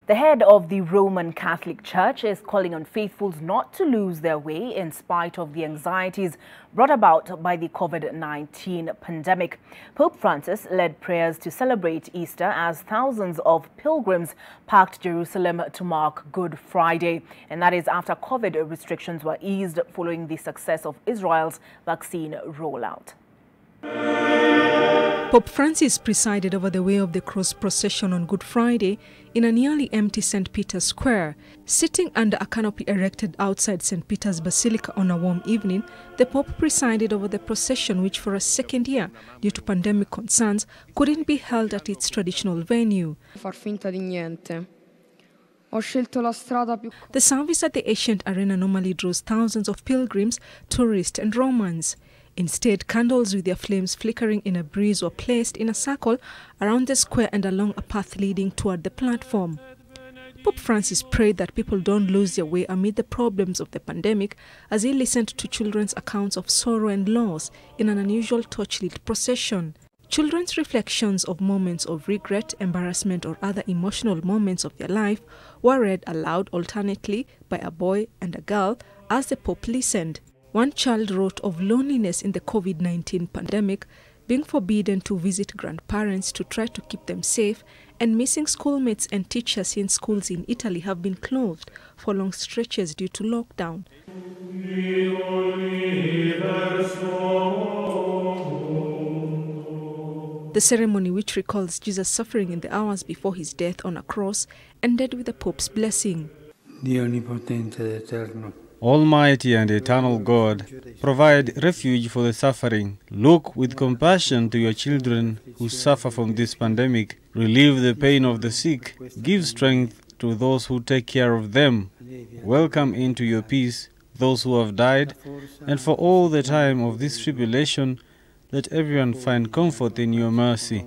The head of the Roman Catholic Church is calling on faithfuls not to lose their way in spite of the anxieties brought about by the COVID-19 pandemic. Pope Francis led prayers to celebrate Easter as thousands of pilgrims packed Jerusalem to mark Good Friday. And that is after COVID restrictions were eased following the success of Israel's vaccine rollout. Pope Francis presided over the Way of the Cross procession on Good Friday in a nearly empty St. Peter's Square. Sitting under a canopy erected outside St. Peter's Basilica on a warm evening, the Pope presided over the procession, which for a second year, due to pandemic concerns, couldn't be held at its traditional venue. The service at the ancient arena normally draws thousands of pilgrims, tourists and Romans. Instead, candles with their flames flickering in a breeze were placed in a circle around the square and along a path leading toward the platform. Pope Francis prayed that people don't lose their way amid the problems of the pandemic as he listened to children's accounts of sorrow and loss in an unusual torchlit procession. Children's reflections of moments of regret, embarrassment or other emotional moments of their life were read aloud alternately by a boy and a girl as the Pope listened. One child wrote of loneliness in the COVID-19 pandemic, being forbidden to visit grandparents to try to keep them safe, and missing schoolmates and teachers since schools in Italy have been closed for long stretches due to lockdown. The ceremony, which recalls Jesus' suffering in the hours before his death on a cross, ended with the Pope's blessing. Almighty and eternal God, provide refuge for the suffering. Look with compassion to your children who suffer from this pandemic. Relieve the pain of the sick. Give strength to those who take care of them. Welcome into your peace those who have died, and for all the time of this tribulation, let everyone find comfort in your mercy.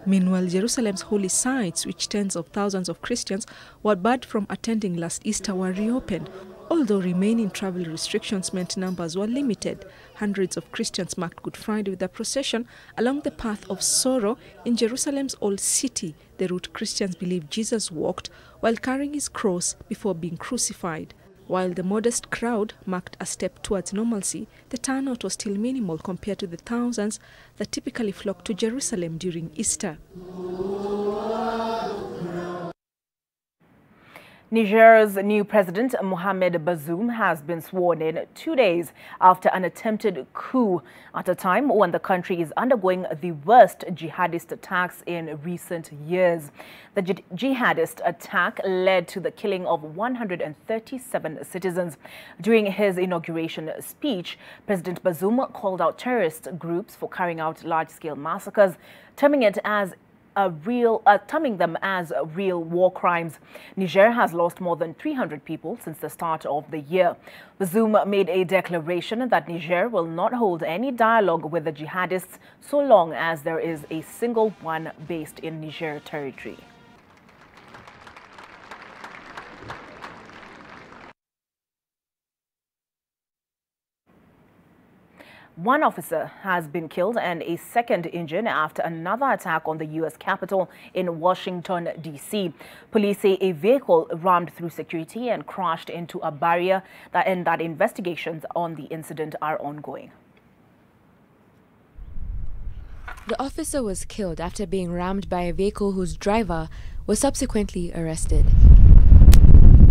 Meanwhile, Jerusalem's holy sites, which tens of thousands of Christians were barred from attending last Easter, were reopened. Although remaining travel restrictions meant numbers were limited, hundreds of Christians marked Good Friday with a procession along the path of sorrow in Jerusalem's old city, the route Christians believe Jesus walked while carrying his cross before being crucified. While the modest crowd marked a step towards normalcy, the turnout was still minimal compared to the thousands that typically flock to Jerusalem during Easter. Niger's new president, Mohamed Bazoum, has been sworn in 2 days after an attempted coup at a time when the country is undergoing the worst jihadist attacks in recent years. The jihadist attack led to the killing of 137 citizens. During his inauguration speech, President Bazoum called out terrorist groups for carrying out large-scale massacres, terming them as real war crimes. Niger has lost more than 300 people since the start of the year. Bazoum made a declaration that Niger will not hold any dialogue with the jihadists so long as there is a single one based in Niger territory. One officer has been killed and a second injured after another attack on the U.S. Capitol in Washington, D.C. Police say a vehicle rammed through security and crashed into a barrier, and that investigations on the incident are ongoing. The officer was killed after being rammed by a vehicle whose driver was subsequently arrested.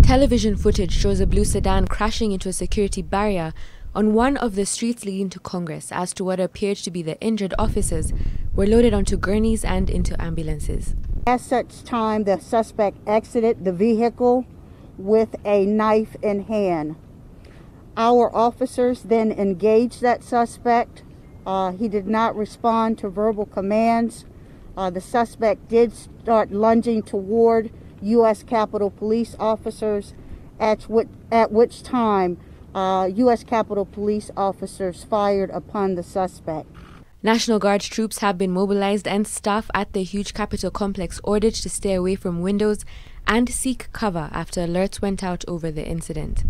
Television footage shows a blue sedan crashing into a security barrier on one of the streets leading to Congress. As to what appeared to be the injured officers were loaded onto gurneys and into ambulances. At such time, the suspect exited the vehicle with a knife in hand. Our officers then engaged that suspect. He did not respond to verbal commands. The suspect did start lunging toward U.S. Capitol Police officers, at which time U.S. Capitol Police officers fired upon the suspect. National Guard troops have been mobilized and staff at the huge Capitol complex ordered to stay away from windows and seek cover after alerts went out over the incident.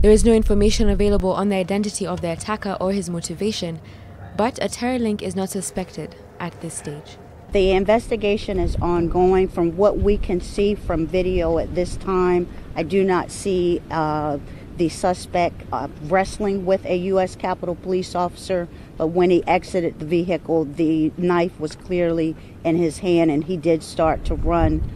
There is no information available on the identity of the attacker or his motivation, but a terror link is not suspected at this stage. The investigation is ongoing. From what we can see from video at this time, I do not see the suspect wrestling with a U.S. Capitol Police officer, but when he exited the vehicle, the knife was clearly in his hand and he did start to run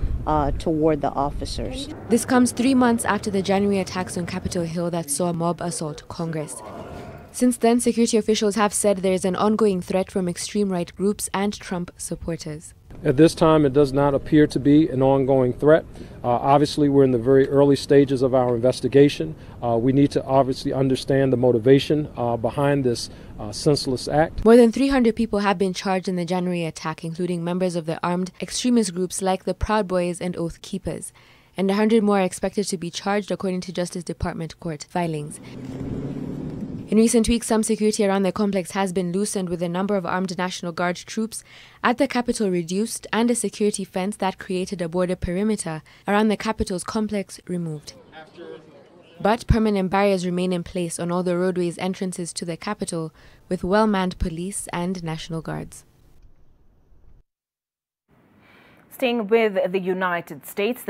toward the officers. This comes 3 months after the January attacks on Capitol Hill that saw a mob assault Congress. Since then, security officials have said there is an ongoing threat from extreme right groups and Trump supporters. At this time, it does not appear to be an ongoing threat. Obviously, we're in the very early stages of our investigation. We need to obviously understand the motivation behind this senseless act. More than 300 people have been charged in the January attack, including members of the armed extremist groups like the Proud Boys and Oath Keepers. And 100 more are expected to be charged, according to Justice Department court filings. In recent weeks, some security around the complex has been loosened, with the number of armed National Guard troops at the Capitol reduced and a security fence that created a border perimeter around the Capitol's complex removed. But permanent barriers remain in place on all the roadways entrances to the Capitol, with well-manned police and National Guards. Staying with the United States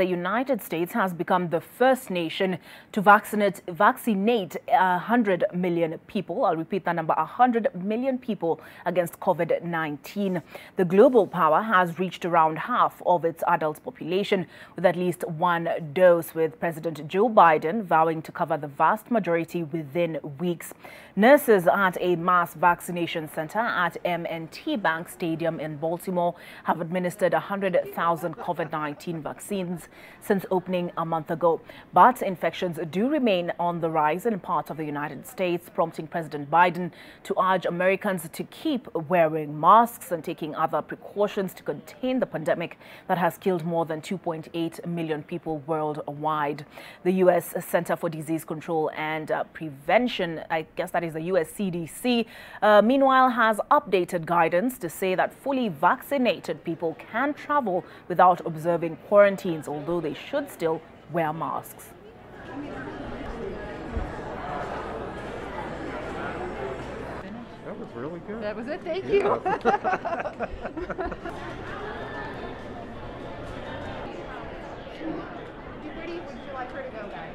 has become the first nation to vaccinate 100 million people. I'll repeat that number, 100 million people against COVID-19. The global power has reached around half of its adult population with at least one dose, with President Joe Biden vowing to cover the vast majority within weeks. Nurses at a mass vaccination center at M&T Bank Stadium in Baltimore have administered 100,000 COVID-19 vaccines since opening a month ago. But infections do remain on the rise in parts of the United States, prompting President Biden to urge Americans to keep wearing masks and taking other precautions to contain the pandemic that has killed more than 2.8 million people worldwide. The U.S. Center for Disease Control and Prevention, I guess that is the U.S. CDC, meanwhile has updated guidance to say that fully vaccinated people can travel without observing quarantines, although they should still wear masks. That was really good. That was it. Thank you. Would you like her to go, guys?